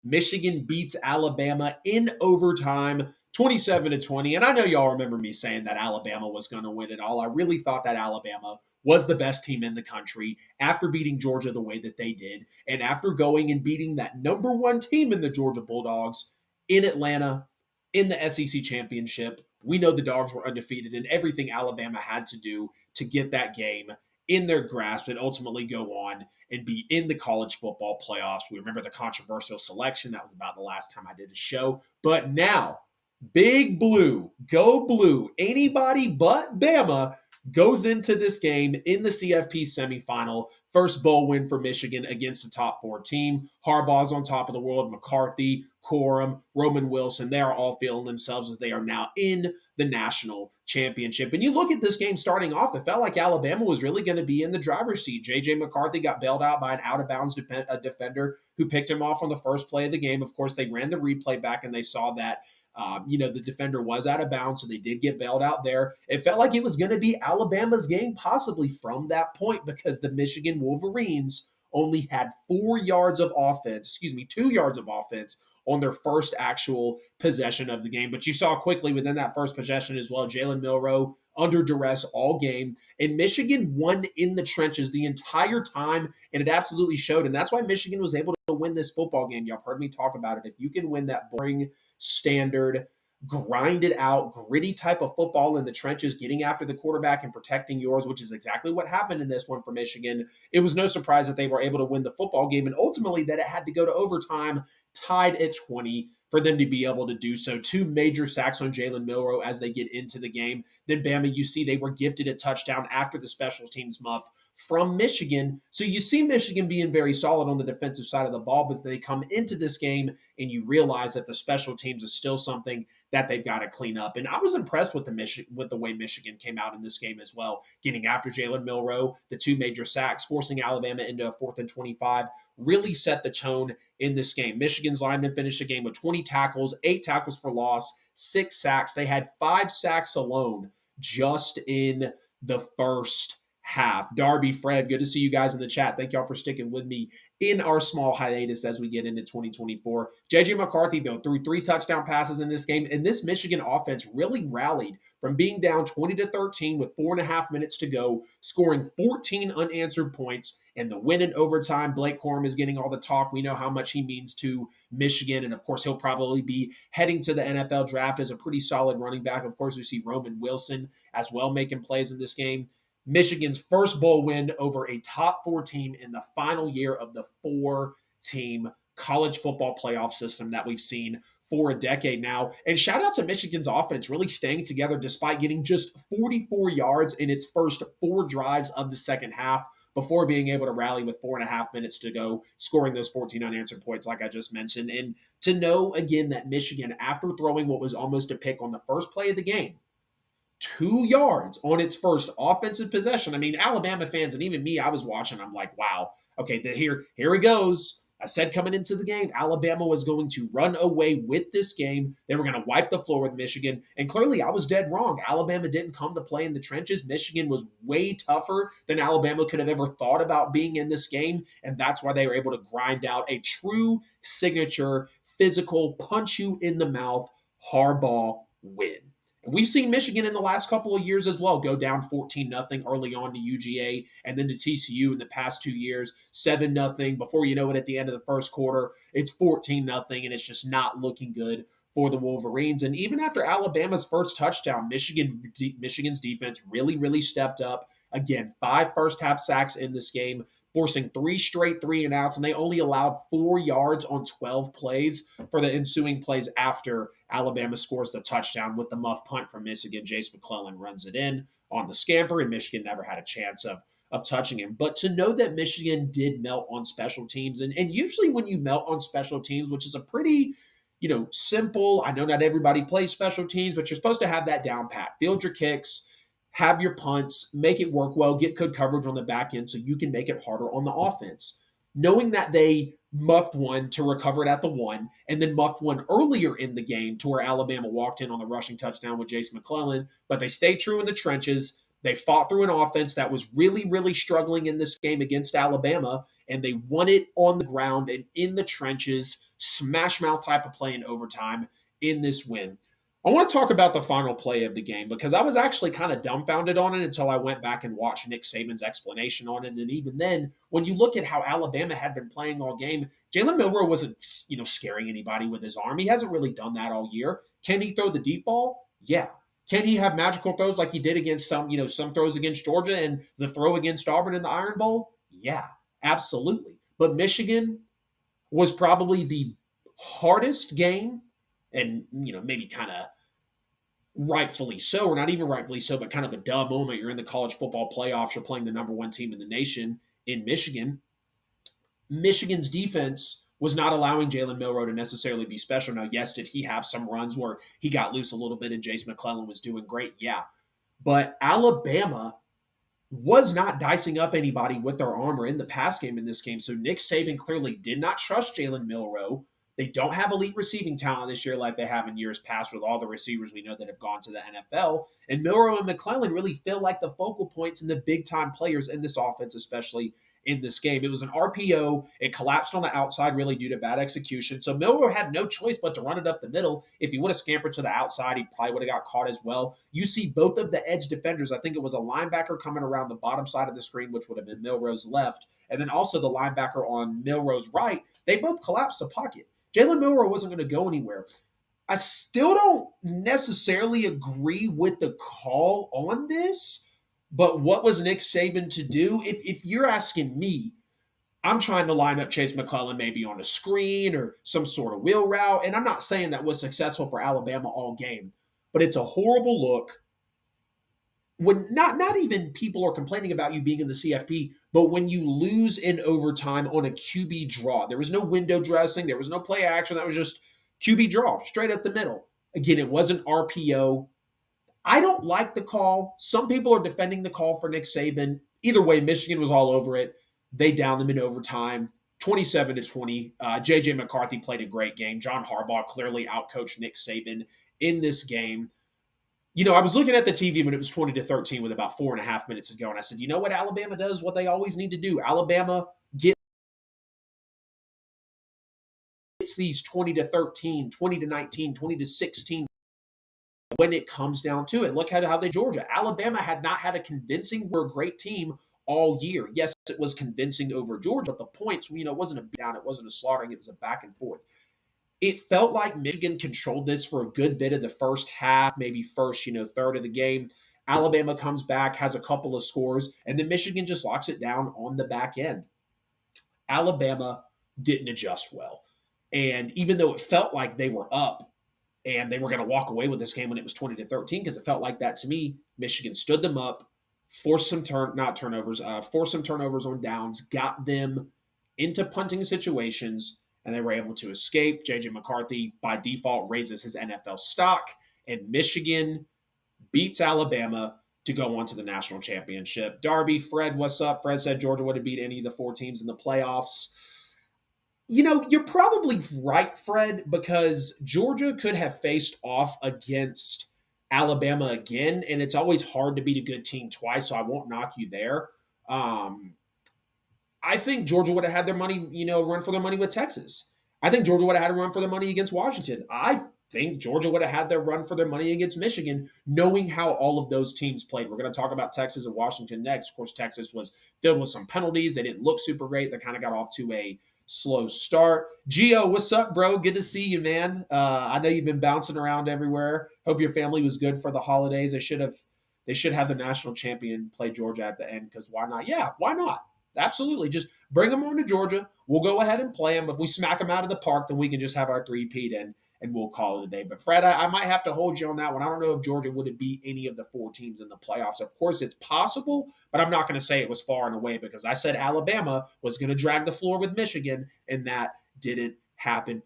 Michigan beats Alabama in overtime, 27-20. And I know y'all remember me saying that Alabama was going to win it all. I really thought that Alabama was the best team in the country after beating Georgia the way that they did, and after going and beating that number one team in the Georgia Bulldogs in Atlanta in the SEC championship. We know the Dogs were undefeated, and everything Alabama had to do to get that game in their grasp and ultimately go on and be in the college football playoffs. We remember the controversial selection. That was about the last time I did a show. But now, Big Blue, go Blue, anybody but Bama goes into this game in the CFP semifinal. First bowl win for Michigan against a top four team. Harbaugh's on top of the world. McCarthy, Corum, Roman Wilson, they are all feeling themselves as they are now in the national championship. And you look at this game starting off, it felt like Alabama was really going to be in the driver's seat. J.J. McCarthy got bailed out by an out-of-bounds defender who picked him off on the first play of the game. Of course, they ran the replay back and they saw that the defender was out of bounds, so they did get bailed out there. It felt like it was going to be Alabama's game possibly from that point because the Michigan Wolverines only had 2 yards of offense on their first actual possession of the game. But you saw quickly within that first possession as well, Jalen Milroe under duress all game. And Michigan won in the trenches the entire time, and it absolutely showed. And that's why Michigan was able to win this football game. Y'all have heard me talk about it. If you can win that boring, standard, grinded out, gritty type of football in the trenches, getting after the quarterback and protecting yours, which is exactly what happened in this one for Michigan. It was no surprise that they were able to win the football game, and ultimately that it had to go to overtime, tied at 20 for them to be able to do so. 2 major sacks on Jalen Milroe as they get into the game. Then Bama, you see they were gifted a touchdown after the special teams muff from Michigan. So you see Michigan being very solid on the defensive side of the ball, but they come into this game and you realize that the special teams is still something that they've got to clean up. And I was impressed with the way Michigan came out in this game as well, getting after Jalen Milroe, the 2 major sacks, forcing Alabama into a 4th and 25, really set the tone in this game. Michigan's linemen finished the game with 20 tackles, 8 tackles for loss, 6 sacks. They had 5 sacks alone just in the first half. Darby, Fred, good to see you guys in the chat. Thank y'all for sticking with me in our small hiatus as we get into 2024. J.J. McCarthy, though, threw 3 touchdown passes in this game, and this Michigan offense really rallied from being down 20-13 with 4.5 minutes to go, scoring 14 unanswered points, and the win in overtime. Blake Corum is getting all the talk. We know how much he means to Michigan, and of course, he'll probably be heading to the NFL draft as a pretty solid running back. Of course, we see Roman Wilson as well making plays in this game. Michigan's first bowl win over a top 4 team in the final year of the 4-team college football playoff system that we've seen for a decade now. And shout out to Michigan's offense really staying together despite getting just 44 yards in its first 4 drives of the second half before being able to rally with 4.5 minutes to go, scoring those 14 unanswered points like I just mentioned. And to know, again, that Michigan, after throwing what was almost a pick on the first play of the game, 2 yards on its first offensive possession. I mean, Alabama fans and even me, I was watching. I'm like, wow, okay, here he goes. I said coming into the game, Alabama was going to run away with this game. They were going to wipe the floor with Michigan. And clearly, I was dead wrong. Alabama didn't come to play in the trenches. Michigan was way tougher than Alabama could have ever thought about being in this game. And that's why they were able to grind out a true signature, physical, punch you in the mouth, Harbaugh win. And we've seen Michigan in the last couple of years as well go down 14-0 early on to UGA and then to TCU in the past 2 years, 7-0. Before you know it, at the end of the first quarter, it's 14-0, and it's just not looking good for the Wolverines. And even after Alabama's first touchdown, Michigan's defense really, really stepped up. Again, 5 first-half sacks in this game, forcing 3 straight 3-and-outs, and they only allowed 4 yards on 12 plays for the ensuing plays after Alabama scores the touchdown with the muff punt from Michigan. Jace McClellan runs it in on the scamper, and Michigan never had a chance of touching him. But to know that Michigan did melt on special teams, and usually when you melt on special teams, which is a pretty simple, I know not everybody plays special teams, but you're supposed to have that down pat. Field your kicks, have your punts, make it work well, get good coverage on the back end so you can make it harder on the offense. Knowing that they muffed one to recover it at the 1, and then muffed one earlier in the game to where Alabama walked in on the rushing touchdown with Jace McClellan, but they stayed true in the trenches. They fought through an offense that was really, really struggling in this game against Alabama, and they won it on the ground and in the trenches, smash mouth type of play in overtime in this win. I want to talk about the final play of the game because I was actually kind of dumbfounded on it until I went back and watched Nick Saban's explanation on it. And even then, when you look at how Alabama had been playing all game, Jalen Milroe wasn't, scaring anybody with his arm. He hasn't really done that all year. Can he throw the deep ball? Yeah. Can he have magical throws like he did against some throws against Georgia and the throw against Auburn in the Iron Bowl? Yeah, absolutely. But Michigan was probably the hardest game, and maybe kind of rightfully so, or not even rightfully so, but kind of a duh moment. You're in the college football playoffs. You're playing the number one team in the nation in Michigan. Michigan's defense was not allowing Jalen Milroe to necessarily be special. Now, yes, did he have some runs where he got loose a little bit and Jace McClellan was doing great? Yeah. But Alabama was not dicing up anybody with their armor in the pass game in this game. So Nick Saban clearly did not trust Jalen Milroe. They don't have elite receiving talent this year like they have in years past with all the receivers we know that have gone to the NFL. And Milroe and McClellan really feel like the focal points and the big time players in this offense, especially in this game. It was an RPO. It collapsed on the outside really due to bad execution. So Milroe had no choice but to run it up the middle. If he would have scampered to the outside, he probably would have got caught as well. You see both of the edge defenders. I think it was a linebacker coming around the bottom side of the screen, which would have been Milroe's left, and then also the linebacker on Milroe's right. They both collapsed the pocket. Jalen Milroe wasn't going to go anywhere. I still don't necessarily agree with the call on this, but what was Nick Saban to do? If you're asking me, I'm trying to line up Chase McClellan maybe on a screen or some sort of wheel route, and I'm not saying that was successful for Alabama all game, but it's a horrible look when not even people are complaining about you being in the CFP, but when you lose in overtime on a QB draw. There was no window dressing, there was no play action, that was just QB draw, straight up the middle. Again, it wasn't RPO. I don't like the call. Some people are defending the call for Nick Saban. Either way, Michigan was all over it. They downed them in overtime, 27-20. JJ McCarthy played a great game. John Harbaugh clearly outcoached Nick Saban in this game. I was looking at the TV when it was 20-13 with about 4.5 minutes to go, and I said, you know what Alabama does? What they always need to do. Alabama gets these 20-13, 20-19, 20-16 when it comes down to it. Look at how they Georgia. Alabama had not had a convincing or a great team all year. Yes, it was convincing over Georgia, but the points, it wasn't a beatdown, it wasn't a slaughtering, it was a back and forth. It felt like Michigan controlled this for a good bit of the first half, maybe first, third of the game. Alabama comes back, has a couple of scores, and then Michigan just locks it down on the back end. Alabama didn't adjust well. And even though it felt like they were up and they were going to walk away with this game when it was 20-13, because it felt like that to me, Michigan stood them up, forced some forced some turnovers on downs, got them into punting situations, and they were able to escape. JJ McCarthy, by default, raises his NFL stock, and Michigan beats Alabama to go on to the national championship. Darby, Fred, what's up? Fred said Georgia would have beat any of the four teams in the playoffs. You're probably right, Fred, because Georgia could have faced off against Alabama again, and it's always hard to beat a good team twice, so I won't knock you there. I think Georgia would have had their money, run for their money with Texas. I think Georgia would have had a run for their money against Washington. I think Georgia would have had their run for their money against Michigan, knowing how all of those teams played. We're going to talk about Texas and Washington next. Of course, Texas was filled with some penalties. They didn't look super great. They kind of got off to a slow start. Gio, what's up, bro? Good to see you, man. I know you've been bouncing around everywhere. Hope your family was good for the holidays. They should have the national champion play Georgia at the end because why not? Yeah, why not? Absolutely. Just bring them on to Georgia. We'll go ahead and play them. If we smack them out of the park, then we can just have our three-peat and we'll call it a day. But Fred, I might have to hold you on that one. I don't know if Georgia would have beat any of the four teams in the playoffs. Of course, it's possible, but I'm not going to say it was far and away because I said Alabama was going to drag the floor with Michigan, and that didn't happen.